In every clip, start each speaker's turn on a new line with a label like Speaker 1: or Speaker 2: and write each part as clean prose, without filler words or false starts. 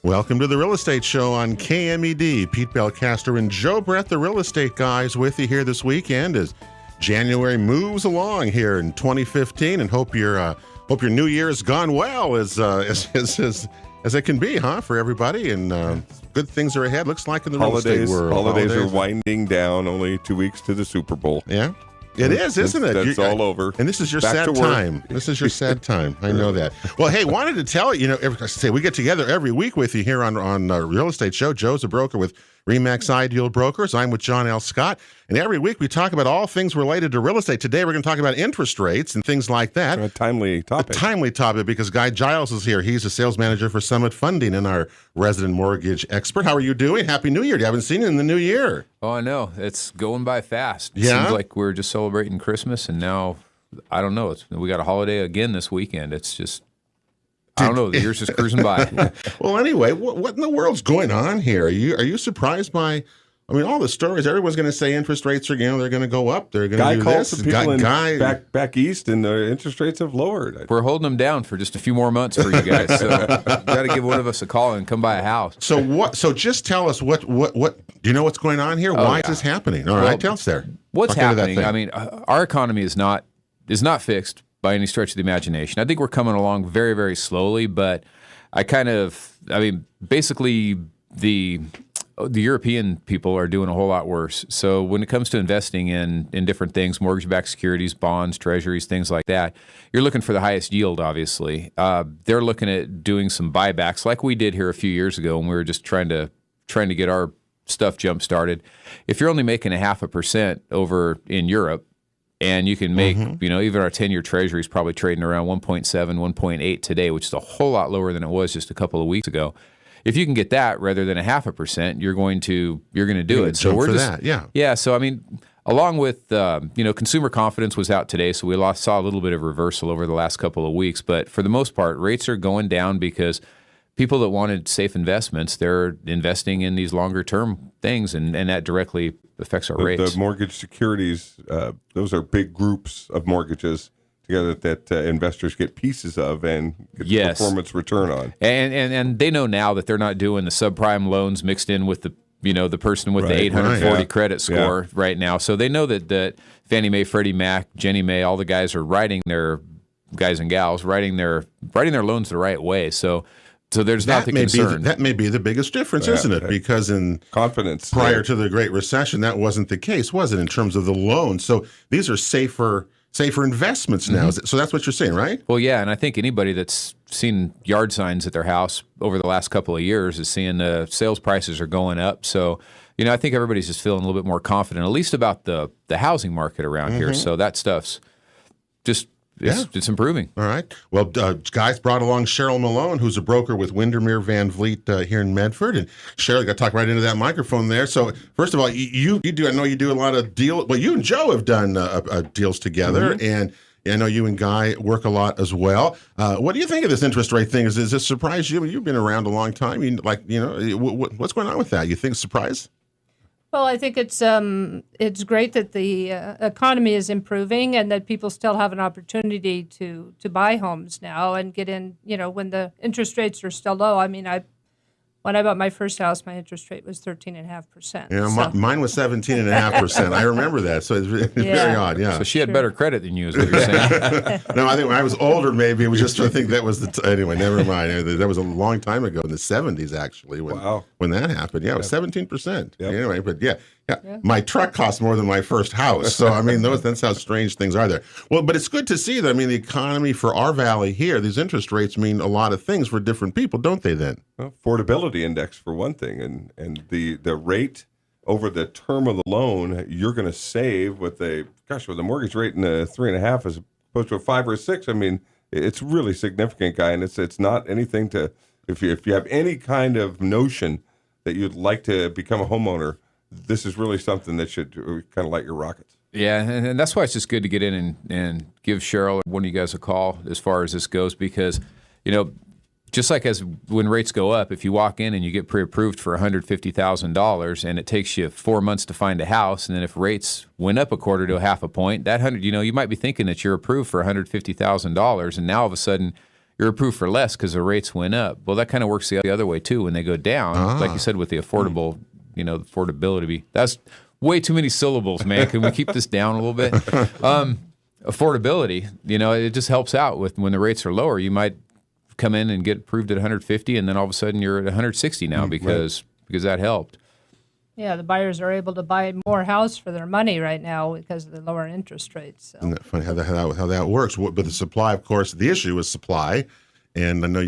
Speaker 1: Welcome to the Real Estate Show on KMED. Pete Belcaster and Joe Brett, the real estate guys, with you here this weekend as January moves along here in 2015, and hope your new year has gone well as it can be, for everybody, and good things are ahead. Looks like in the real estate world.
Speaker 2: Holidays are winding down. Only 2 weeks to the Super Bowl.
Speaker 1: Yeah. It is, isn't it?
Speaker 2: That's all over.
Speaker 1: And this is your sad time. This is your sad time. I know that. Well, hey, wanted to tell you, we get together every week with you here on Real Estate Show. Joe's a broker with RE/MAX Ideal Brokers. I'm with John L. Scott. And every week we talk about all things related to real estate. Today we're going to talk about interest rates and things like that.
Speaker 2: A timely topic.
Speaker 1: A timely topic because Guy Giles is here. He's a sales manager for Summit Funding and our resident mortgage expert. How are you doing? Happy New Year. You haven't seen you in the new year.
Speaker 3: Oh, I know. It's going by fast. It
Speaker 1: Yeah?
Speaker 3: seems like we're just celebrating Christmas, and now, I don't know, we got a holiday again this weekend. It's just, I don't know, the year's just cruising by.
Speaker 1: Well, anyway, what in the world's going on here? Are you surprised by, all the stories? Everyone's going to say interest rates are, they're going to go up. They're going to do
Speaker 2: Guy called
Speaker 1: this.
Speaker 2: some people back east, and the interest rates have lowered.
Speaker 3: We're holding them down for just a few more months for you guys, so got to give one of us a call and come buy a house.
Speaker 1: So what? So just tell us what do you know what's going on here? Why is this happening? All right, tell us there.
Speaker 3: What's
Speaker 1: Talk into that
Speaker 3: happening?
Speaker 1: thing.
Speaker 3: Our economy is not fixed by any stretch of the imagination. I think we're coming along very, very slowly, but basically the European people are doing a whole lot worse. So when it comes to investing in different things, mortgage-backed securities, bonds, treasuries, things like that, you're looking for the highest yield, obviously. They're looking at doing some buybacks like we did here a few years ago when we were just trying to get our stuff jump-started. If you're only making 0.5% over in Europe, and you can make, even our 10-year treasury is probably trading around 1.7, 1.8 today, which is a whole lot lower than it was just a couple of weeks ago. If you can get that rather than 0.5%, you're going to do it.
Speaker 1: So we're just that,
Speaker 3: yeah. So along with consumer confidence was out today, so we saw a little bit of reversal over the last couple of weeks. But for the most part, rates are going down because people that wanted safe investments, they're investing in these longer term things, and that directly affects our rates.
Speaker 2: The mortgage securities, those are big groups of mortgages together that investors get pieces of and get performance return on.
Speaker 3: And they know now that they're not doing the subprime loans mixed in with the person with the 840 credit score right now. So they know that Fannie Mae, Freddie Mac, Ginnie Mae, all the guys are writing their guys and gals writing their loans the right way. So there's not the concern.
Speaker 1: That may be the biggest difference, isn't it? Because in
Speaker 2: confidence
Speaker 1: prior to the Great Recession, that wasn't the case, was it, in terms of the loans? So these are safer investments now. So that's what you're saying, right?
Speaker 3: Well, yeah, and I think anybody that's seen yard signs at their house over the last couple of years is seeing the sales prices are going up. So, I think everybody's just feeling a little bit more confident, at least about the housing market around here. So that stuff's just... It's improving.
Speaker 1: All right. Well, guys brought along Cheryl Malone, who's a broker with Windermere Van Vliet here in Medford. And Cheryl, you got to talk right into that microphone there. So first of all, you do. I know you do a lot of deals. Well, you and Joe have done deals together, and I know you and Guy work a lot as well. What do you think of this interest rate thing? Does this surprise you? You've been around a long time. What's going on with that? You think surprise?
Speaker 4: Well, I think it's great that the economy is improving and that people still have an opportunity to buy homes now and get in, when the interest rates are still low. When I bought my first house, my interest rate was 13.5%.
Speaker 1: Yeah, mine was 17.5%. I remember that. So it's very odd. Yeah.
Speaker 3: So she had better credit than you, is what you're saying.
Speaker 1: No, I think when I was older, maybe it was just. I think that was anyway. Never mind. That was a long time ago in the 70s, actually. When that happened, it was 17%. Yep. Anyway, but yeah. My truck cost more than my first house. So that's how strange things are there. Well, but it's good to see that. The economy for our valley here, these interest rates mean a lot of things for different people, don't they? Then
Speaker 2: affordability index for one thing, and the rate over the term of the loan you're going to save with a mortgage rate in a 3.5 as opposed to a 5 or a 6. It's really significant, Guy, and it's not anything to if you have any kind of notion that you'd like to become a homeowner. This is really something that should kind of light your rockets.
Speaker 3: Yeah, and that's why it's just good to get in and give Cheryl, one of you guys, a call as far as this goes, because, just like as when rates go up, if you walk in and you get pre-approved for $150,000 and it takes you 4 months to find a house, and then if rates went up a quarter to a half a point, that you might be thinking that you're approved for $150,000, and now all of a sudden you're approved for less because the rates went up. Well, that kind of works the other way too. When they go down, like you said, with the affordable, affordability. That's way too many syllables, man. Can we keep this down a little bit? Affordability, it just helps out with when the rates are lower. You might come in and get approved at 150, and then all of a sudden you're at 160 now because that helped.
Speaker 4: Yeah, the buyers are able to buy more house for their money right now because of the lower interest rates. So.
Speaker 1: Isn't that funny how that works? But the supply, of course, the issue is supply. And I know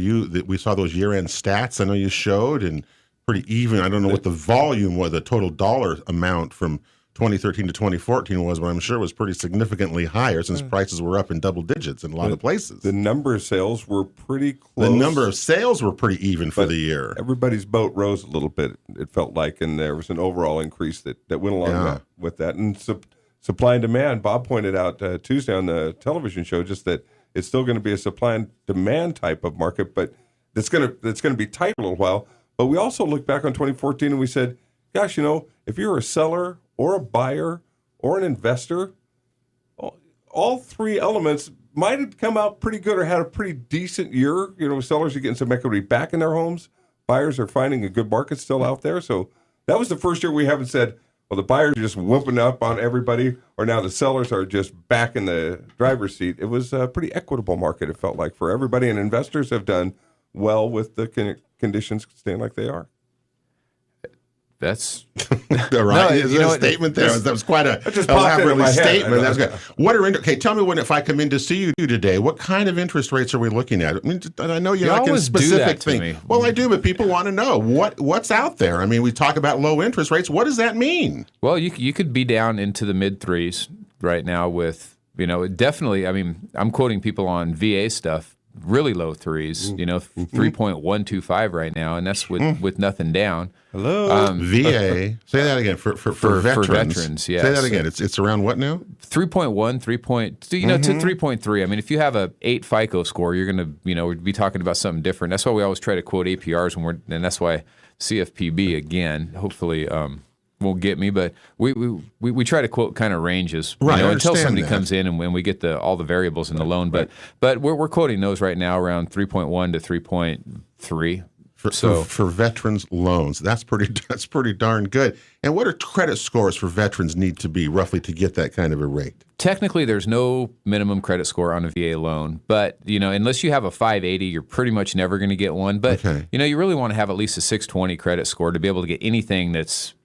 Speaker 1: we saw those year-end stats I know you showed, and pretty even. I don't know what the volume was, the total dollar amount from 2013 to 2014 was, but I'm sure it was pretty significantly higher since prices were up in double digits in a lot of places.
Speaker 2: The number of sales were pretty close.
Speaker 1: The number of sales were pretty even for the year.
Speaker 2: Everybody's boat rose a little bit, it felt like, and there was an overall increase that went along with that. And supply and demand, Bob pointed out Tuesday on the television show, just that it's still going to be a supply and demand type of market, but that's going to be tight for a little while. But we also looked back on 2014 and we said, gosh, if you're a seller or a buyer or an investor, all three elements might have come out pretty good or had a pretty decent year. Sellers are getting some equity back in their homes. Buyers are finding a good market still out there. So that was the first year we haven't said, well, the buyers are just whooping up on everybody, or now the sellers are just back in the driver's seat. It was a pretty equitable market, it felt like, for everybody, and investors have done well with the conditions staying like they are.
Speaker 3: That's
Speaker 1: right. No, is there a statement there? That was quite a elaborate statement. That was good. Okay, tell me if I come in to see you today, what kind of interest rates are we looking at? I mean, I know you're like a specific thing. Well, I do, but people want to know what's out there. I mean, we talk about low interest rates. What does that mean?
Speaker 3: Well, you could be down into the mid threes right now with, definitely. I mean, I'm quoting people on VA stuff. Really low threes, 3.125 right now, and that's with nothing down.
Speaker 2: Hello,
Speaker 1: VA. Say that again for veterans.
Speaker 3: For veterans, yeah.
Speaker 1: Say that again. It's around what now?
Speaker 3: 3.1, 3. To 3.3. I mean, if you have a 8 FICO score, you're gonna, we'd be talking about something different. That's why we always try to quote APRs and that's why CFPB again. Hopefully, won't get me, but we try to quote kind of ranges, until somebody comes in and when we get all the variables in the loan. But we're quoting those right now around 3.1 to 3.3.
Speaker 1: For veterans loans, that's pretty darn good. And what are credit scores for veterans need to be roughly to get that kind of a rate?
Speaker 3: Technically, there's no minimum credit score on a VA loan, but unless you have a 580, you're pretty much never going to get one. But you really want to have at least a 620 credit score to be able to get anything that's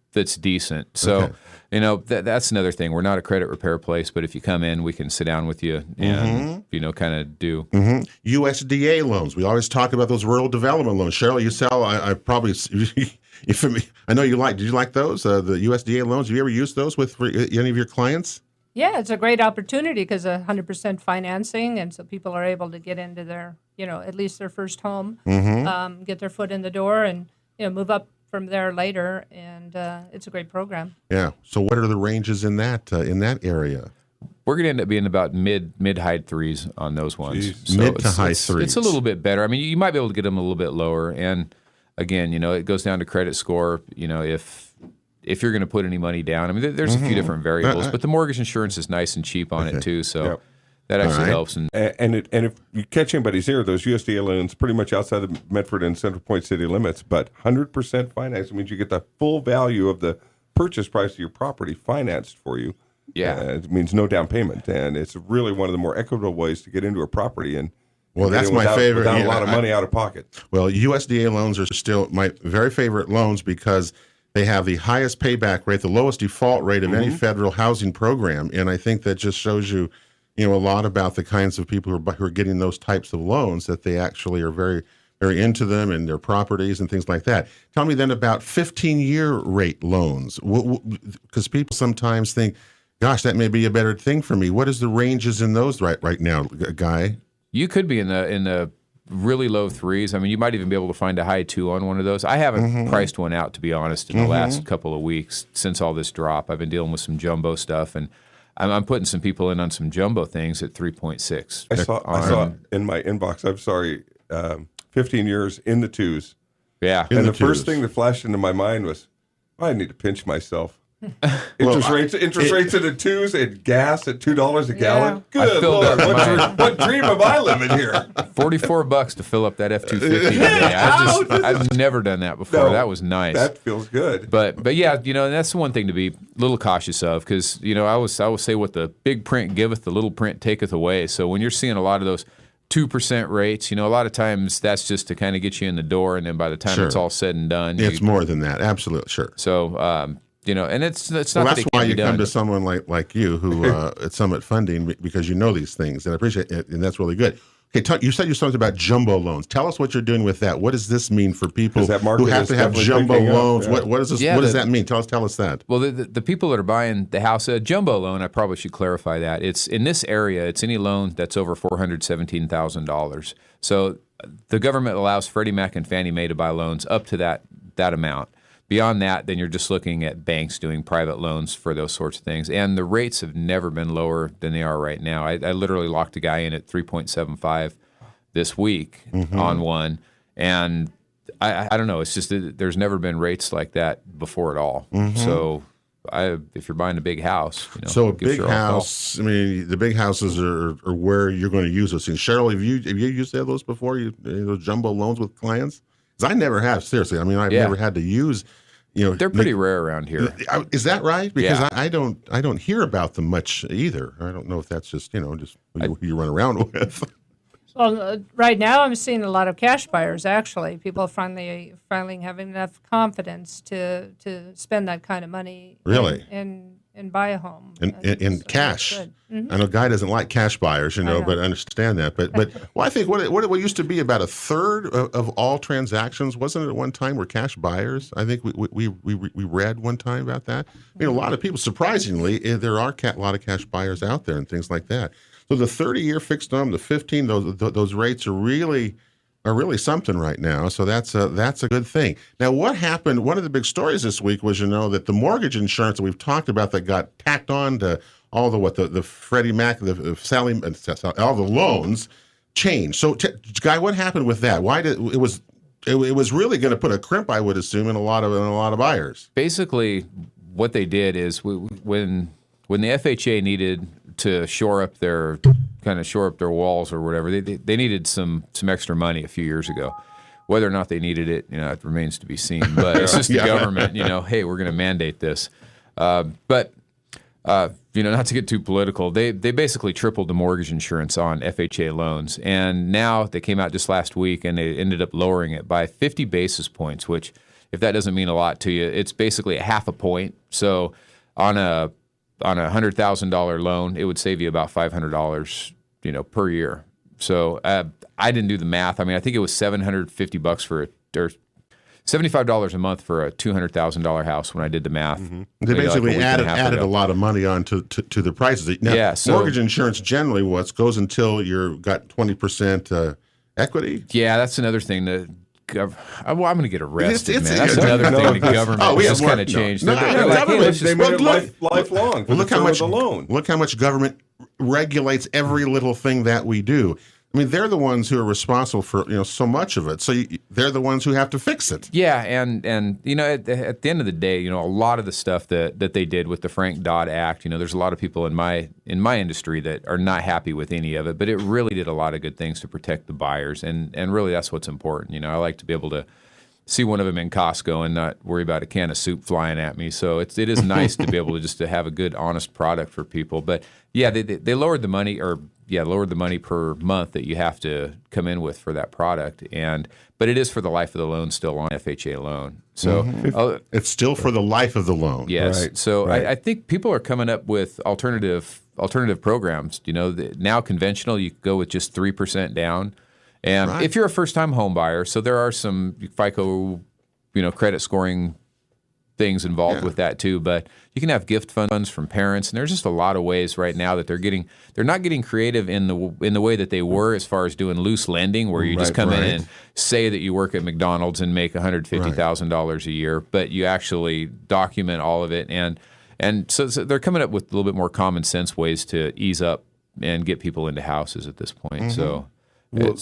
Speaker 3: decent. So, that's another thing. We're not a credit repair place, but if you come in, we can sit down with you and, kind of do.
Speaker 1: USDA loans. We always talk about those rural development loans. Cheryl, you sell, I probably, I know you did you like those, the USDA loans? Have you ever used those with any of your clients?
Speaker 4: Yeah, it's a great opportunity because 100% financing, and so people are able to get into their, at least their first home, get their foot in the door and, move up from there later, and it's a great program. Yeah.
Speaker 1: So what are the ranges in that area?
Speaker 3: We're going to end up being about mid-high threes on those ones.
Speaker 1: So mid to high threes.
Speaker 3: It's a little bit better. I mean, you might be able to get them a little bit lower. And again, it goes down to credit score. If you're going to put any money down, I mean, there's a few different variables, but the mortgage insurance is nice and cheap on it too. So. That actually helps.
Speaker 2: And if you catch anybody's ear, those USDA loans pretty much outside the Medford and Central Point city limits, but 100% financed means you get the full value of the purchase price of your property financed for you.
Speaker 3: Yeah.
Speaker 2: It means no down payment, and it's really one of the more equitable ways to get into a property. And
Speaker 1: well, that's my favorite.
Speaker 2: Without a lot of money out of pocket.
Speaker 1: Well, USDA loans are still my very favorite loans because they have the highest payback rate, the lowest default rate of any federal housing program, and I think that just shows you a lot about the kinds of people who are getting those types of loans, that they actually are very, very into them and their properties and things like that. Tell me then about 15-year rate loans, because people sometimes think, gosh, that may be a better thing for me. What is the ranges in those right now, Guy?
Speaker 3: You could be in the really low threes. I mean, you might even be able to find a high 2 on one of those. I haven't priced one out, to be honest, in the last couple of weeks since all this drop. I've been dealing with some jumbo stuff, and I'm putting some people in on some jumbo things at 3.6.
Speaker 2: I saw in my inbox, I'm sorry, 15 years in the twos.
Speaker 3: Yeah.
Speaker 2: And the first thing that flashed into my mind was, I need to pinch myself. Interest rates in the twos, and gas at $2 a gallon. Good
Speaker 3: filled
Speaker 2: Lord,
Speaker 3: up
Speaker 2: what dream am I living here?
Speaker 3: $44 to fill up that F-250 today. I've never done that before.
Speaker 2: No,
Speaker 3: that was nice.
Speaker 2: That feels good.
Speaker 3: But yeah, and that's the one thing to be a little cautious of, because I always say, what the big print giveth, the little print taketh away. So when you're seeing a lot of those 2% rates, a lot of times that's just to kind of get you in the door, and then by the time it's all said and done,
Speaker 1: it's more than that. Absolutely, sure.
Speaker 3: So and it's not.
Speaker 1: Well,
Speaker 3: that
Speaker 1: that's
Speaker 3: it
Speaker 1: why
Speaker 3: can't
Speaker 1: you
Speaker 3: be
Speaker 1: come
Speaker 3: done.
Speaker 1: to someone like you who at Summit Funding, because you know these things, and I appreciate it, and that's really good. Okay, you said you something about jumbo loans. Tell us what you're doing with that. What does this mean for people
Speaker 2: That market
Speaker 1: who have
Speaker 2: is
Speaker 1: to have
Speaker 2: definitely
Speaker 1: jumbo
Speaker 2: picking up,
Speaker 1: loans?
Speaker 2: yeah.
Speaker 1: What is this?
Speaker 3: Yeah,
Speaker 1: what does that mean? Tell us that.
Speaker 3: Well, the people that are buying the house, a jumbo loan, I probably should clarify that. It's in this area, it's any loan that's over $417,000. So the government allows Freddie Mac and Fannie Mae to buy loans up to that amount. Beyond that, then you're just looking at banks doing private loans for those sorts of things. And the rates have never been lower than they are right now. I literally locked a guy in at 3.75 this week on one. And I don't know. It's just that there's never been rates like that before at all. So if you're buying a big house,
Speaker 1: So a
Speaker 3: give
Speaker 1: big
Speaker 3: Cheryl a call.
Speaker 1: house. I mean, the big houses are where you're going to use those things. Cheryl, have you used those before? Those jumbo loans with clients? Because I never have. Seriously, I mean, I've never had to use.
Speaker 3: They're pretty rare around here.
Speaker 1: Is that right? Because
Speaker 3: Yeah.
Speaker 1: I don't hear about them much either. I don't know if that's just who you run around with.
Speaker 4: Well, right now I'm seeing a lot of cash buyers. Actually, people finally having enough confidence to spend that kind of money.
Speaker 1: Really?
Speaker 4: And buy a home.
Speaker 1: In
Speaker 4: So
Speaker 1: cash.
Speaker 4: that's good.
Speaker 1: I know Guy doesn't like cash buyers,
Speaker 4: know.
Speaker 1: but I understand that. But I think what used to be about a third of all transactions, wasn't it at one time, were cash buyers? I think we read one time about that. I mean, a lot of people, surprisingly, there are a lot of cash buyers out there and things like that. So the 30-year fixed on the 15, those rates are really something right now. So that's a good thing. Now, what happened? One of the big stories this week was, that the mortgage insurance that we've talked about that got tacked on to all the Freddie Mac, the Sally, all the loans changed. So, Guy, what happened with that? Why did it was really going to put a crimp, I would assume, in a lot of buyers.
Speaker 3: Basically, what they did is when the FHA needed to shore up their walls or whatever, they needed some extra money a few years ago. Whether or not they needed it, it remains to be seen. But it's just the government, hey, we're going to mandate this. But not to get too political, they basically tripled the mortgage insurance on FHA loans, and now they came out just last week and they ended up lowering it by 50 basis points. Which, if that doesn't mean a lot to you, it's basically a half a point. So on a $100,000 loan, it would save you about $500, per year. So I didn't do the math. I mean, I think it was $750 or $75 a month for a $200,000 house when I did the math.
Speaker 1: They
Speaker 3: Maybe
Speaker 1: basically
Speaker 3: like
Speaker 1: added a lot of money on to the prices. Now,
Speaker 3: so
Speaker 1: mortgage insurance generally goes until you've got 20% equity.
Speaker 3: Yeah, that's another thing that. I'm going to get arrested,
Speaker 1: It's-
Speaker 3: man. That's another thing the government just kind of changed.
Speaker 1: No,
Speaker 3: They're like, hey,
Speaker 1: government,
Speaker 3: let's
Speaker 2: They
Speaker 3: just-
Speaker 2: made it
Speaker 1: look-
Speaker 2: lifelong for
Speaker 1: Look
Speaker 2: the
Speaker 1: how
Speaker 2: term
Speaker 1: much
Speaker 2: of the loan.
Speaker 1: Look how much government regulates every little thing that we do. I mean, they're the ones who are responsible for so much of it. So they're the ones who have to fix it.
Speaker 3: Yeah, and at the end of the day, a lot of the stuff that they did with the Frank Dodd Act, there's a lot of people in my industry that are not happy with any of it, but it really did a lot of good things to protect the buyers, and really that's what's important. I like to be able to see one of them in Costco and not worry about a can of soup flying at me. So it is nice to be able to have a good, honest product for people. But yeah, they lowered the money per month that you have to come in with for that product. But it is for the life of the loan still on FHA loan. So
Speaker 1: It's still for the life of the loan.
Speaker 3: yes.
Speaker 2: Right,
Speaker 3: So
Speaker 2: right.
Speaker 3: I think people are coming up with alternative programs. Now conventional, you go with just 3% down. And
Speaker 1: Right.
Speaker 3: if you're a first-time home buyer, so there are some FICO, credit scoring things involved with that too. But you can have gift funds from parents, and there's just a lot of ways right now that they're not getting creative in the way that they were as far as doing loose lending, where you just come in and say that you work at McDonald's and make $150,000 a year, but you actually document all of it, and so they're coming up with a little bit more common sense ways to ease up and get people into houses at this point. So.
Speaker 2: Well,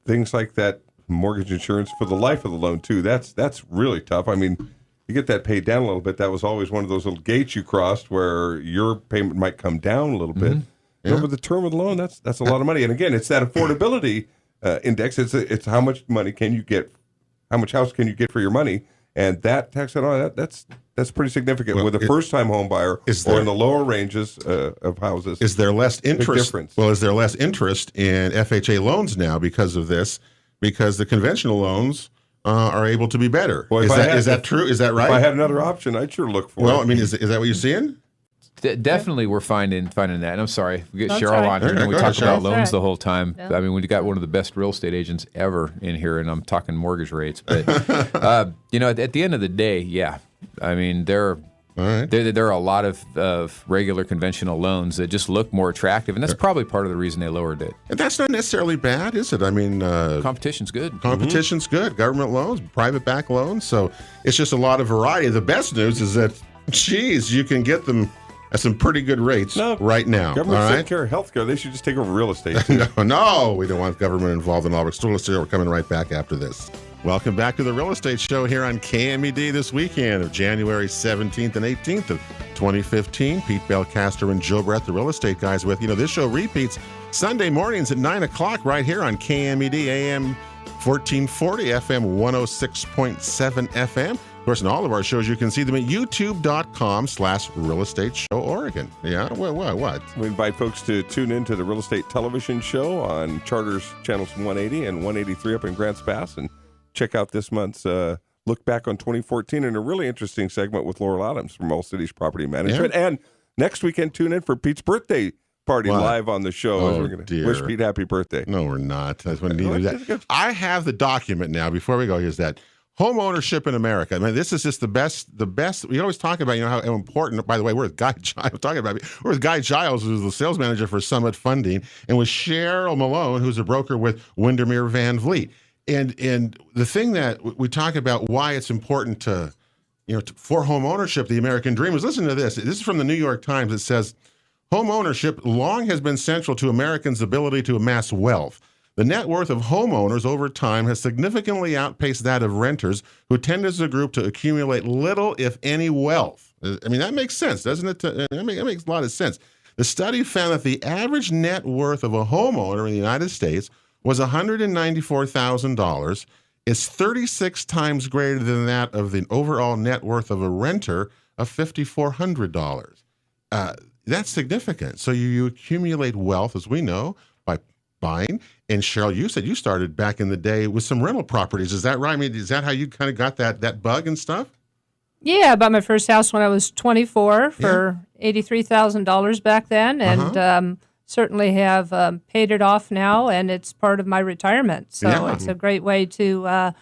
Speaker 2: things like that mortgage insurance for the life of the loan too. That's really tough. I mean, you get that paid down a little bit. That was always one of those little gates you crossed where your payment might come down a little bit. Over the term of the loan, that's a lot of money. And again, it's that affordability index. It's how much money can you get, how much house can you get for your money, and that tax on that's pretty significant with a first-time home buyer or in the lower ranges of houses.
Speaker 1: Is there less interest?
Speaker 2: Difference.
Speaker 1: Well, is there less interest in FHA loans now because of this? Because the conventional loans are able to be better.
Speaker 2: Well,
Speaker 1: is that true? Is that right?
Speaker 2: If I had another option, I'd sure look for it.
Speaker 1: Well, I mean, is that what you're seeing?
Speaker 3: Definitely, we're finding that. And I'm sorry, we get
Speaker 4: That's
Speaker 3: Cheryl
Speaker 4: right.
Speaker 3: on here,
Speaker 1: Yeah,
Speaker 3: and we
Speaker 1: go
Speaker 3: talk
Speaker 1: ahead,
Speaker 3: about
Speaker 1: Cheryl.
Speaker 3: loans
Speaker 4: That's
Speaker 3: the
Speaker 4: right.
Speaker 3: whole time.
Speaker 4: Yeah.
Speaker 3: I mean, we got one of the best real estate agents ever in here, and I'm talking mortgage rates. But at the end of the day, yeah, I mean, there are a lot of regular conventional loans that just look more attractive, and that's probably part of the reason they lowered it.
Speaker 1: And that's not necessarily bad, is it? I mean,
Speaker 3: Competition's good.
Speaker 1: competition's good. Government loans, private back loans. So it's just a lot of variety. The best news is that, geez, you can get them at some pretty good rates right now.
Speaker 2: Government's
Speaker 1: all
Speaker 2: taking
Speaker 1: right?
Speaker 2: care of healthcare. They should just take over real estate.
Speaker 1: No, we don't want government involved in all. We're coming right back after this. Welcome back to the Real Estate Show here on KMED this weekend of January 17th and 18th of 2015. Pete Belcaster and Joe Brett, the Real Estate Guys with you. This show repeats Sunday mornings at 9 o'clock right here on KMED AM 1440, FM 106.7 FM. Of course, in all of our shows, you can see them at youtube.com/Real Estate Show Oregon. Yeah, what?
Speaker 2: We invite folks to tune in to the Real Estate Television Show on Charter's channels 180 and 183 up in Grants Pass, and check out this month's look back on 2014 and a really interesting segment with Laurel Adams from All Cities Property Management.
Speaker 1: Yeah.
Speaker 2: And next weekend, tune in for Pete's birthday party live on the show.
Speaker 1: Oh,
Speaker 2: as we're going to
Speaker 1: dear.
Speaker 2: wish Pete happy birthday.
Speaker 1: No, we're not. That's when we do that. I have the document now. Before we go, here's that. Home ownership in America. I mean, this is just the best. We always talk about, how important, by the way, we're with Guy Giles, we're with Guy Giles, who's the sales manager for Summit Funding, and with Cheryl Malone, who's a broker with Windermere Van Vliet. And the thing that we talk about why it's important to, for home ownership, the American dream is, listen to this. This is from the New York Times. It says, home ownership long has been central to Americans' ability to amass wealth. The net worth of homeowners over time has significantly outpaced that of renters, who tend as a group to accumulate little, if any, wealth. I mean, that makes sense, doesn't it? That makes a lot of sense. The study found that the average net worth of a homeowner in the United States was $194,000. It's 36 times greater than that of the overall net worth of a renter of $5,400. That's significant. So you accumulate wealth, as we know, by buying. And Cheryl, you said you started back in the day with some rental properties. Is that right? I mean, is that how you kind of got that bug and stuff?
Speaker 4: Yeah, I bought my first house when I was 24 for $83,000 back then, and certainly have paid it off now, and it's part of my retirement. So it's a great way to, I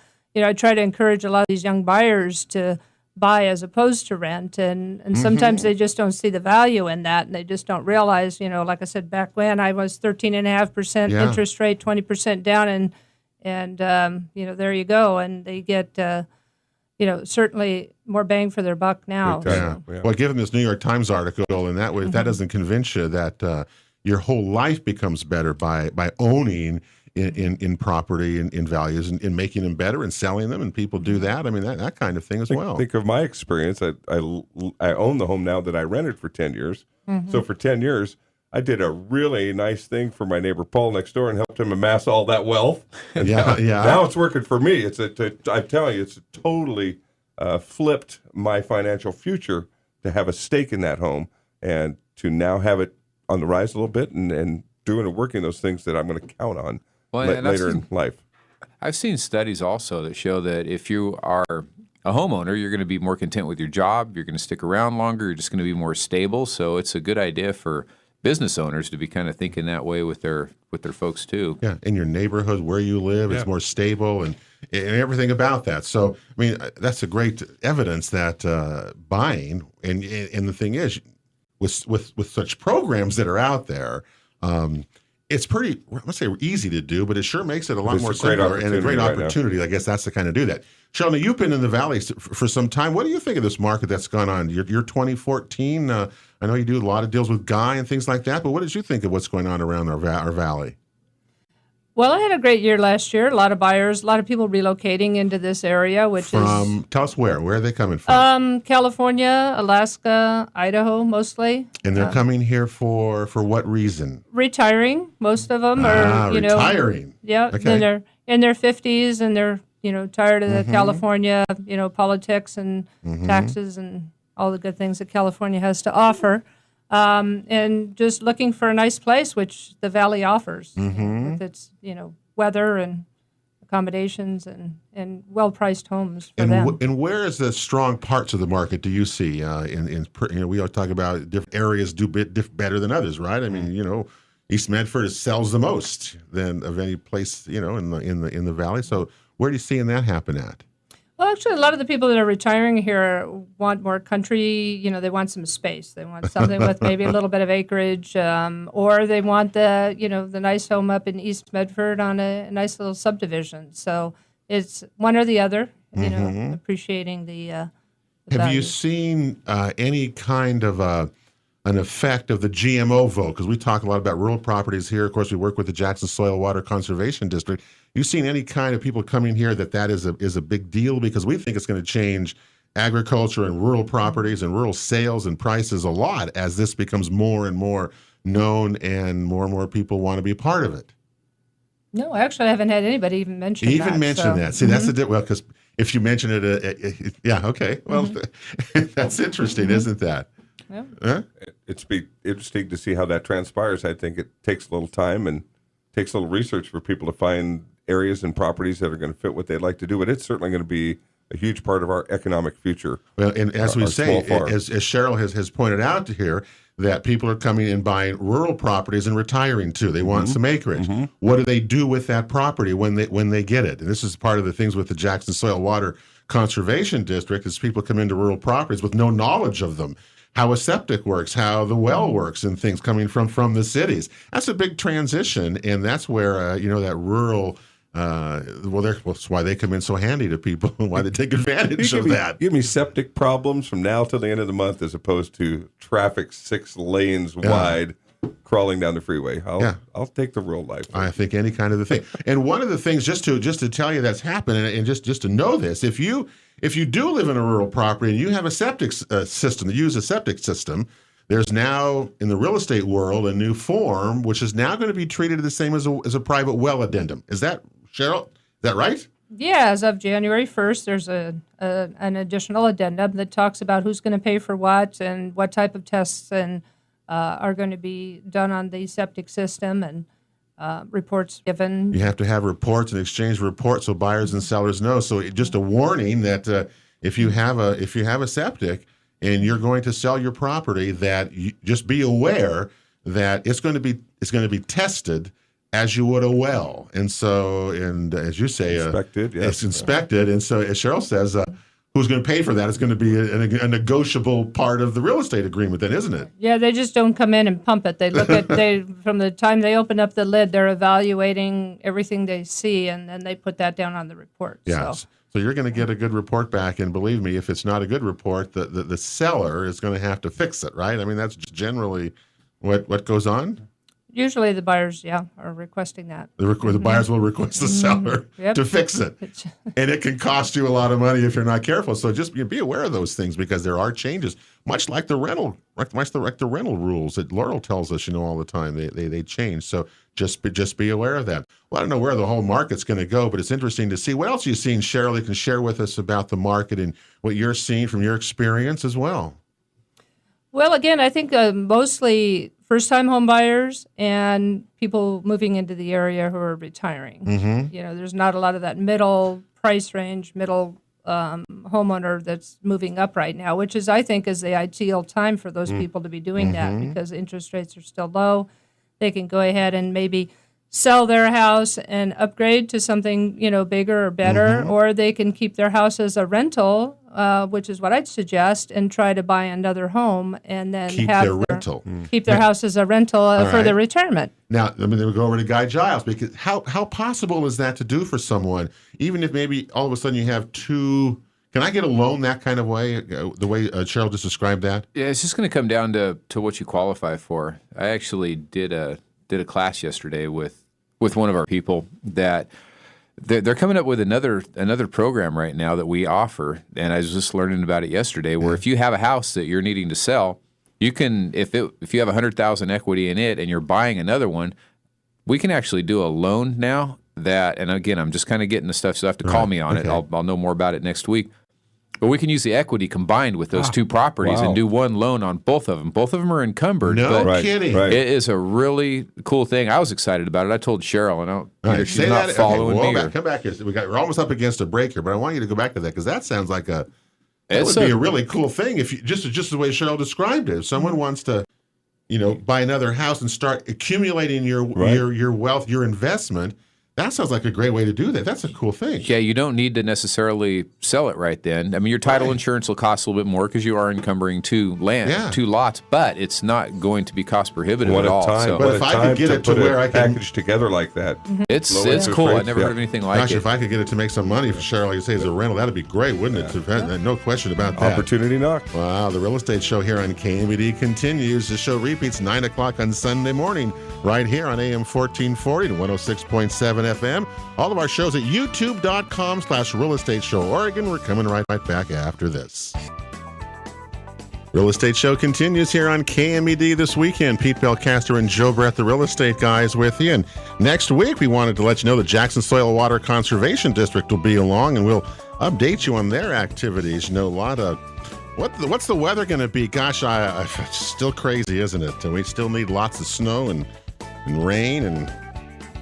Speaker 4: try to encourage a lot of these young buyers to buy as opposed to rent, and sometimes they just don't see the value in that, and they just don't realize, like I said, back when I was 13.5% interest rate, 20% down, and there you go, and they get certainly more bang for their buck now.
Speaker 1: Yeah. Well, given this New York Times article, and that way, if that doesn't convince you that your whole life becomes better by owning in property and in values and making them better and selling them, and people do that. I mean, that kind of thing as well.
Speaker 2: Think of my experience. I own the home now that I rented for 10 years. So for 10 years, I did a really nice thing for my neighbor Paul next door and helped him amass all that wealth. And now it's working for me. I'm telling you, it's totally flipped my financial future to have a stake in that home and to now have it on the rise a little bit and doing and working those things that I'm going to count on later in life.
Speaker 3: I've seen studies also that show that if you are a homeowner, you're going to be more content with your job, you're going to stick around longer, you're just going to be more stable. So it's a good idea for business owners to be kind of thinking that way with their folks too.
Speaker 1: Yeah, in your neighborhood where you live, it's more stable and everything about that. So, I mean, that's a great evidence that buying, and the thing is, with such programs that are out there, it's pretty, let's say, easy to do, but it sure makes it a lot more simpler and a great opportunity. I guess that's to kind of do that. Sheldon, you've been in the Valley for some time. What do you think of this market that's gone on? You're 2014. I know you do a lot of deals with Guy and things like that, but what did you think of what's going on around our Valley?
Speaker 4: Well, I had a great year last year. A lot of buyers, a lot of people relocating into this area, which
Speaker 1: Tell us where are they coming from?
Speaker 4: California, Alaska, Idaho, mostly.
Speaker 1: And they're coming here for what reason?
Speaker 4: Retiring. Most of them are,
Speaker 1: retiring.
Speaker 4: Yeah,
Speaker 1: Okay.
Speaker 4: they're in their 50s and they're, tired of the California, politics and taxes and all the good things that California has to offer. And just looking for a nice place, which the Valley offers, with its, weather and accommodations and well-priced homes for them.
Speaker 1: And where is the strong parts of the market do you see? We always talk about different areas do better than others, right? I mean, East Medford sells the most of any place, in the Valley. So where do you see that happen at?
Speaker 4: Well, actually, a lot of the people that are retiring here want more country. They want some space. They want something with maybe a little bit of acreage, or they want the nice home up in East Medford on a nice little subdivision. So it's one or the other. Appreciating the
Speaker 1: Have
Speaker 4: value.
Speaker 1: you seen any kind of an effect of the GMO vote? Because we talk a lot about rural properties here. Of course, we work with the Jackson Soil Water Conservation District. You seen any kind of people coming here that is a big deal? Because we think it's going to change agriculture and rural properties and rural sales and prices a lot as this becomes more and more known and more people want to be part of it.
Speaker 4: No, actually, I haven't had anybody even mention that.
Speaker 1: That. See, that's the well, because if you mention it, yeah, okay. Well, that's interesting, isn't that?
Speaker 4: Yeah.
Speaker 1: Huh?
Speaker 2: It's be interesting to see how that transpires. I think it takes a little time and takes a little research for people to find areas and properties that are going to fit what they'd like to do. But it's certainly going to be a huge part of our economic future.
Speaker 1: Well, and as we say,
Speaker 2: small farm.
Speaker 1: as Cheryl has pointed out here, that people are coming and buying rural properties and retiring too. They want some acreage. What do they do with that property when they get it? And this is part of the things with the Jackson Soil Water Conservation District is people come into rural properties with no knowledge of them. How a septic works, how the well works, and things coming from the cities. That's a big transition, and that's where that rural. That's why they come in so handy to people, and why they take advantage of that.
Speaker 2: Give me septic problems from now till the end of the month, as opposed to traffic 6 lanes wide crawling down the freeway. I'll take the rural life.
Speaker 1: I think any kind of the thing. And one of the things, just to tell you that's happened, and just to know this, if you do live in a rural property and you have a septic system, use a septic system, there's now in the real estate world a new form which is now going to be treated the same as a private well addendum. Is that, Cheryl? Is that right?
Speaker 4: Yeah, as of January 1st, there's an additional addendum that talks about who's going to pay for what and what type of tests and are going to be done on the septic system and reports given.
Speaker 1: You have to have reports and exchange reports so buyers and sellers know. So just a warning that if you have a septic and you're going to sell your property, that you just be aware that it's going to be tested as you would a well. And so, and as you say,
Speaker 2: Inspected, yes.
Speaker 1: It's inspected. And so, as Cheryl says, who's going to pay for that? It's going to be a negotiable part of the real estate agreement, then, isn't it?
Speaker 4: Yeah, they just don't come in and pump it. They look at from the time they open up the lid, they're evaluating everything they see, and then they put that down on the report.
Speaker 1: Yes. So you're going to get a good report back, and believe me, if it's not a good report, the seller is going to have to fix it, right? I mean, that's generally what goes on.
Speaker 4: Usually the buyers, are requesting that.
Speaker 1: The buyers will request the seller to fix it. And it can cost you a lot of money if you're not careful. So just be aware of those things, because there are changes, much like the rental rules that Laurel tells us, all the time. They change. So just be aware of that. Well, I don't know where the whole market's going to go, but it's interesting to see. What else are you seeing, Cheryl, you can share with us about the market and what you're seeing from your experience as well?
Speaker 4: Well, again, I think mostly first-time home buyers and people moving into the area who are retiring. There's not a lot of that middle price range, middle homeowner that's moving up right now, which is, I think, is the ideal time for those people to be doing that, because interest rates are still low. They can go ahead and maybe sell their house and upgrade to something, bigger or better, or they can keep their house as a rental, which is what I'd suggest, and try to buy another home and then
Speaker 1: Keep their
Speaker 4: house as a rental for their retirement.
Speaker 1: Now, let me go over to Guy Giles, because how possible is that to do for someone, even if maybe all of a sudden you have two? Can I get a loan that kind of way, the way Cheryl just described that?
Speaker 3: Yeah, it's just going to come down to what you qualify for. I actually did a class yesterday with with one of our people that they're coming up with another program right now that we offer, and I was just learning about it yesterday. Where if you have a house that you're needing to sell, you can if you have $100,000 equity in it and you're buying another one, we can actually do a loan now. That, and again, I'm just kind of getting the stuff, so you have to call me on it. I'll know more about it next week. But we can use the equity combined with those two properties and do one loan on both of them. Both of them are encumbered.
Speaker 1: No kidding.
Speaker 2: Right.
Speaker 3: It is a really cool thing. I was excited about it. I told Cheryl, and
Speaker 1: Right.
Speaker 3: she's not following me.
Speaker 1: Come back. We're almost up against a break here, but I want you to go back to that because that sounds like that would be a really cool thing if you just the way Cheryl described it. If someone wants to, buy another house and start accumulating your wealth, your investment. That sounds like a great way to do that. That's a cool thing.
Speaker 3: Yeah, you don't need to necessarily sell it right then. I mean, your title insurance will cost a little bit more because you are encumbering two lots, but it's not going to be cost prohibitive at all.
Speaker 2: Time,
Speaker 3: so,
Speaker 1: but if I could get it to where I can
Speaker 2: package together like that,
Speaker 3: it's cool. I never heard of anything like it.
Speaker 1: If I could get it to make some money for Cheryl, like you say, as a rental, that'd be great, wouldn't it? No question about that.
Speaker 2: Opportunity knock.
Speaker 1: Wow, the real estate show here on KMED continues. The show repeats 9 o'clock on Sunday morning, right here on AM 1440 to 106.7 FM. All of our shows at youtube.com/Real Estate Show Oregon. We're coming right back after this. Real Estate Show continues here on KMED this weekend. Pete Belcaster and Joe Brett, the real estate guys, with you. And next week, we wanted to let you know the Jackson Soil Water Conservation District will be along, and we'll update you on their activities. A lot of what's the weather going to be? Gosh, it's still crazy, isn't it? We still need lots of snow and rain, and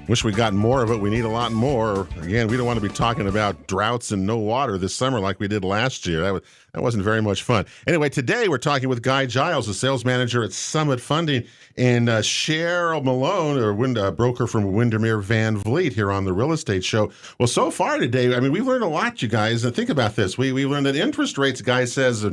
Speaker 1: wish we got more of it. We need a lot more. Again, we don't want to be talking about droughts and no water this summer like we did last year. That wasn't very much fun. Anyway, today we're talking with Guy Giles, the sales manager at Summit Funding, and Cheryl Malone, a broker from Windermere Van Vliet, here on the Real Estate Show. Well, so far today, we've learned a lot, you guys. And think about this. We learned that interest rates, Guy says,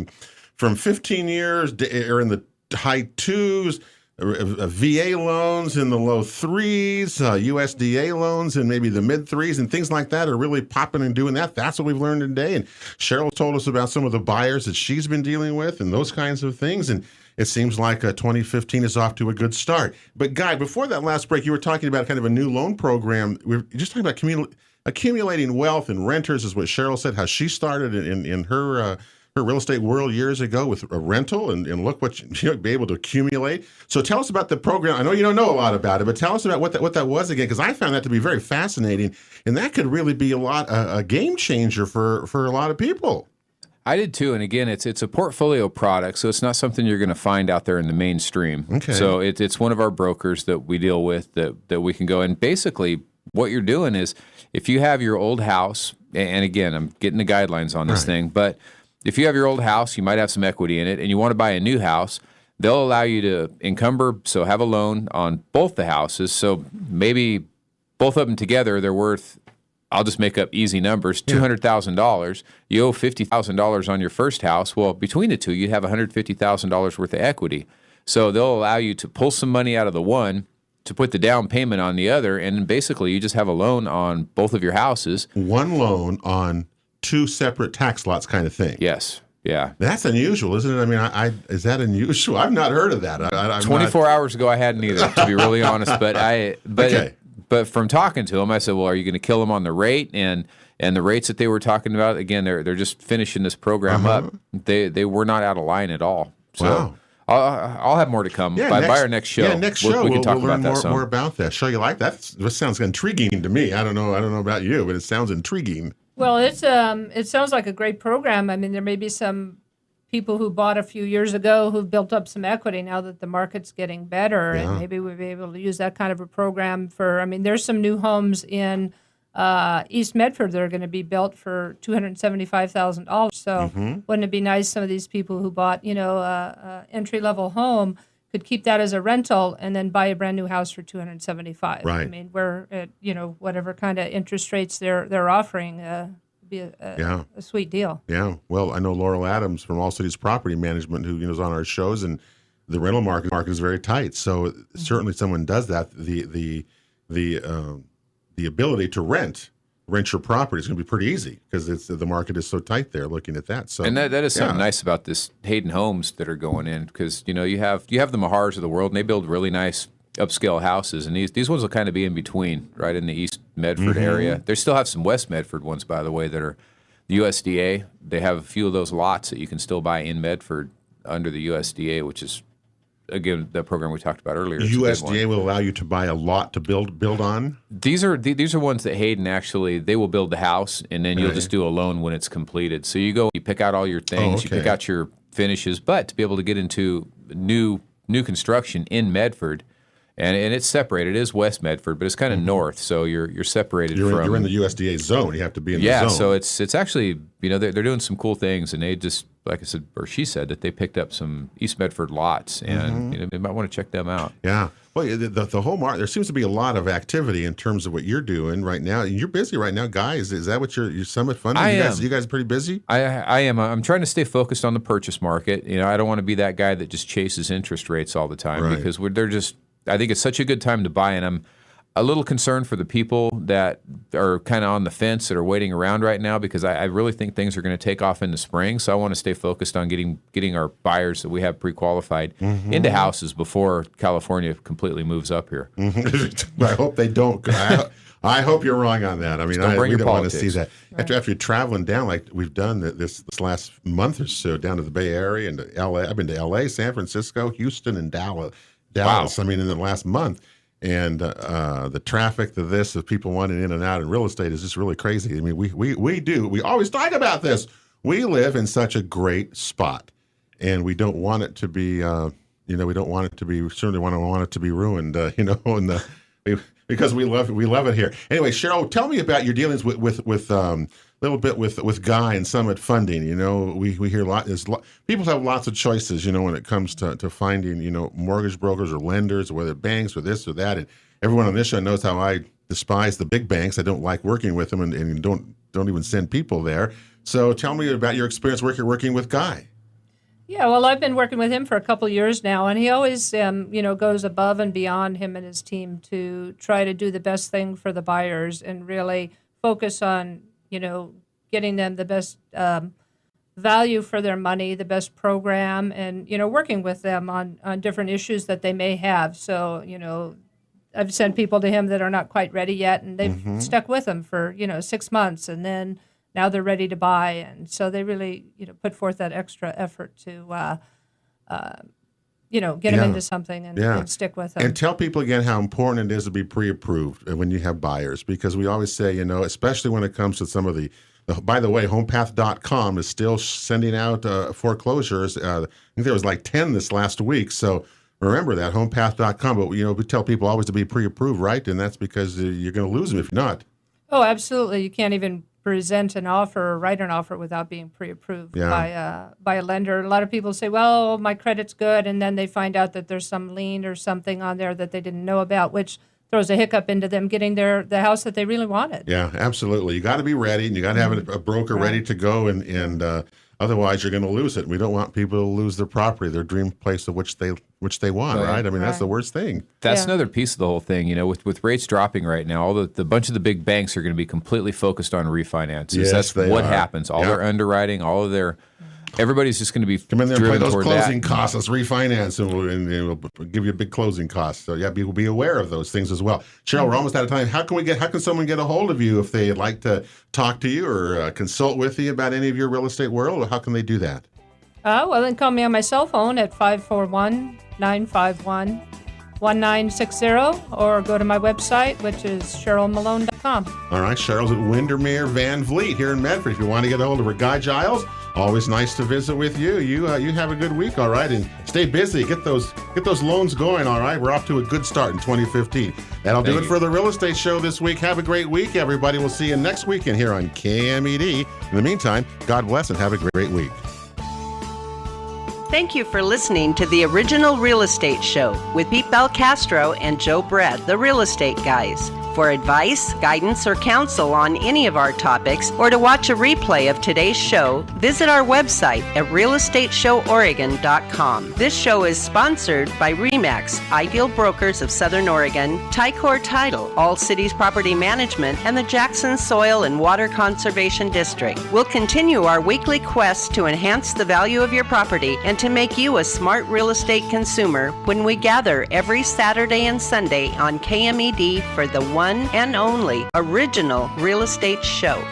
Speaker 1: from 15 years are in the high 2s. VA loans in the low 3s, USDA loans in maybe the mid 3s, and things like that are really popping and doing that. That's what we've learned today. And Cheryl told us about some of the buyers that she's been dealing with and those kinds of things. And it seems like 2015 is off to a good start. But Guy, before that last break, you were talking about kind of a new loan program. We were just talking about accumulating wealth, and renters is what Cheryl said, how she started in her real estate world years ago with a rental, and look what you'll be able to accumulate. So tell us about the program. I know you don't know a lot about it, but tell us about what that was again, because I found that to be very fascinating, and that could really be a game changer for a lot of people.
Speaker 3: I did too, and again, it's a portfolio product, so it's not something you're going to find out there in the mainstream.
Speaker 1: Okay.
Speaker 3: So it's one of our brokers that we deal with that we can go, and basically what you're doing is if you have your old house, and again, I'm getting the guidelines on this thing, but if you have your old house, you might have some equity in it, and you want to buy a new house, they'll allow you to encumber, so have a loan on both the houses. So maybe both of them together, they're worth, I'll just make up easy numbers, $200,000. You owe $50,000 on your first house. Well, between the two, you have $150,000 worth of equity. So they'll allow you to pull some money out of the one to put the down payment on the other, and basically you just have a loan on both of your houses.
Speaker 1: One loan on two separate tax lots kind of thing.
Speaker 3: Yes. Yeah.
Speaker 1: That's unusual, isn't it? Is that unusual? I've not heard of that.
Speaker 3: 24 hours ago, I hadn't either, to be really honest. But from talking to them, I said, well, are you going to kill them on the rate? And the rates that they were talking about, again, they're just finishing this program up. They were not out of line at all. So
Speaker 1: wow.
Speaker 3: I'll have more to come. By our next show.
Speaker 1: Yeah, next show
Speaker 3: we can talk
Speaker 1: we'll
Speaker 3: about
Speaker 1: learn
Speaker 3: that
Speaker 1: more about that. Show you like that? This sounds intriguing to me. I don't know about you, but it sounds intriguing.
Speaker 4: Well, it sounds like a great program. There may be some people who bought a few years ago who've built up some equity now that the market's getting better, and maybe we'll be able to use that kind of a program for. There's some new homes in East Medford that are going to be built for $275,000. So wouldn't it be nice? Some of these people who bought, a entry-level home could keep that as a rental and then buy a brand new house for $275,000.
Speaker 1: Right.
Speaker 4: We're at, whatever kind of interest rates they're offering, be a sweet deal.
Speaker 1: Yeah. Well, I know Laurel Adams from All Cities Property Management, who is on our shows, and the rental market is very tight. So certainly, someone does that. The ability to rent your property is going to be pretty easy because the market is so tight there. Looking at that, so
Speaker 3: and that is something nice about this Hayden Homes that are going in, because you have the Mahars of the world, and they build really nice upscale houses, and these ones will kind of be in between, right in the East Medford area. They still have some West Medford ones, by the way, that are the USDA. They have a few of those lots that you can still buy in Medford under the USDA, which is, again, the program we talked about earlier.
Speaker 1: USDA will allow you to buy a lot to build on?
Speaker 3: These are ones that Hayden actually, they will build the house, and then you'll just do a loan when it's completed. So you go, you pick out all your things, you pick out your finishes, but to be able to get into new construction in Medford, and it's separated. It is West Medford, but it's kind of north, so you're separated from.
Speaker 1: You're in the USDA zone. You have to be in the zone.
Speaker 3: Yeah, so it's actually, they're doing some cool things, and they just, like I said, or she said, that they picked up some East Medford lots, and you might want to check them out.
Speaker 1: Yeah. Well, the whole market, there seems to be a lot of activity in terms of what you're doing right now. You're busy right now, guys. Is that what your summit funding? You guys are pretty busy?
Speaker 3: I am. I'm trying to stay focused on the purchase market. I don't want to be that guy that just chases interest rates all the time, because they're just, I think it's such a good time to buy, and I'm a little concerned for the people that are kind of on the fence that are waiting around right now, because I really think things are going to take off in the spring. So I want to stay focused on getting our buyers that we have pre-qualified into houses before California completely moves up here.
Speaker 1: I hope they don't. I hope you're wrong on that. I mean, we don't want to see that. Right. After you're traveling down like we've done this last month or so down to the Bay Area and to LA. I've been to LA, San Francisco, Houston, and Dallas.
Speaker 3: Wow.
Speaker 1: I mean, in the last month. And the traffic, the people wanting in and out in real estate is just really crazy. I mean, we always talk about this. We live in such a great spot, and we don't want it to be, we don't want it to be, certainly want it to be ruined, because we love it here. Anyway, Cheryl, tell me about your dealings with little bit with Guy and Summit Funding. We hear a lot. People have lots of choices, when it comes to finding, mortgage brokers or lenders, or whether banks or this or that. And everyone on this show knows how I despise the big banks. I don't like working with them, and don't even send people there. So tell me about your experience working with Guy.
Speaker 4: Yeah, well, I've been working with him for a couple years now, and he always, goes above and beyond, him and his team, to try to do the best thing for the buyers and really focus on, getting them the best value for their money, the best program, and, working with them on different issues that they may have. So, I've sent people to him that are not quite ready yet, and they've stuck with him for, 6 months, and then now they're ready to buy. And so they really, put forth that extra effort to, get them into something and stick with them.
Speaker 1: And tell people again how important it is to be pre-approved when you have buyers, because we always say, especially when it comes to some of the by the way, homepath.com is still sending out foreclosures. I think there was like 10 this last week. So remember that, homepath.com. But, we tell people always to be pre-approved, right? And that's because you're going to lose them if you're not.
Speaker 4: Oh, absolutely. You can't even present an offer or write an offer without being pre-approved by a lender. A lot of people say, well, my credit's good, and then they find out that there's some lien or something on there that they didn't know about, which throws a hiccup into them getting the house that they really wanted.
Speaker 1: Yeah, absolutely. You got to be ready, and you got to have a broker ready to go, and otherwise you're going to lose it. We don't want people to lose their property, their dream place of which they want, right? I mean, that's the worst thing.
Speaker 3: That's another piece of the whole thing. With rates dropping right now, all the bunch of the big banks are going to be completely focused on refinances.
Speaker 1: Yes,
Speaker 3: that's what happens. All their underwriting, all of their. Everybody's just going to be
Speaker 1: come in there and play those closing
Speaker 3: that.
Speaker 1: costs. Let's refinance, and we'll give you a big closing cost. So be aware of those things as well. Cheryl, we're almost out of time. How can someone get a hold of you if they'd like to talk to you or consult with you about any of your real estate world? Or how can they do that?
Speaker 4: Well, then call me on my cell phone at 541-951-1960, or go to my website, which is CherylMalone.com.
Speaker 1: All right, Cheryl's at Windermere Van Vliet here in Medford. If you want to get a hold of her, Guy Giles, always nice to visit with you. You have a good week, all right, and stay busy. Get those loans going, all right. We're off to a good start in 2015. That'll do it for the Real Estate Show this week. Have a great week, everybody. We'll see you next weekend here on KMED. In the meantime, God bless and have a great week.
Speaker 5: Thank you for listening to the Original Real Estate Show with Pete Belcastro and Joe Brett, the Real Estate Guys. For advice, guidance, or counsel on any of our topics, or to watch a replay of today's show, visit our website at realestateshoworegon.com. This show is sponsored by RE/MAX, Ideal Brokers of Southern Oregon, Ticor Title, All Cities Property Management, and the Jackson Soil and Water Conservation District. We'll continue our weekly quest to enhance the value of your property and to make you a smart real estate consumer when we gather every Saturday and Sunday on KMED for the one and only original real estate show.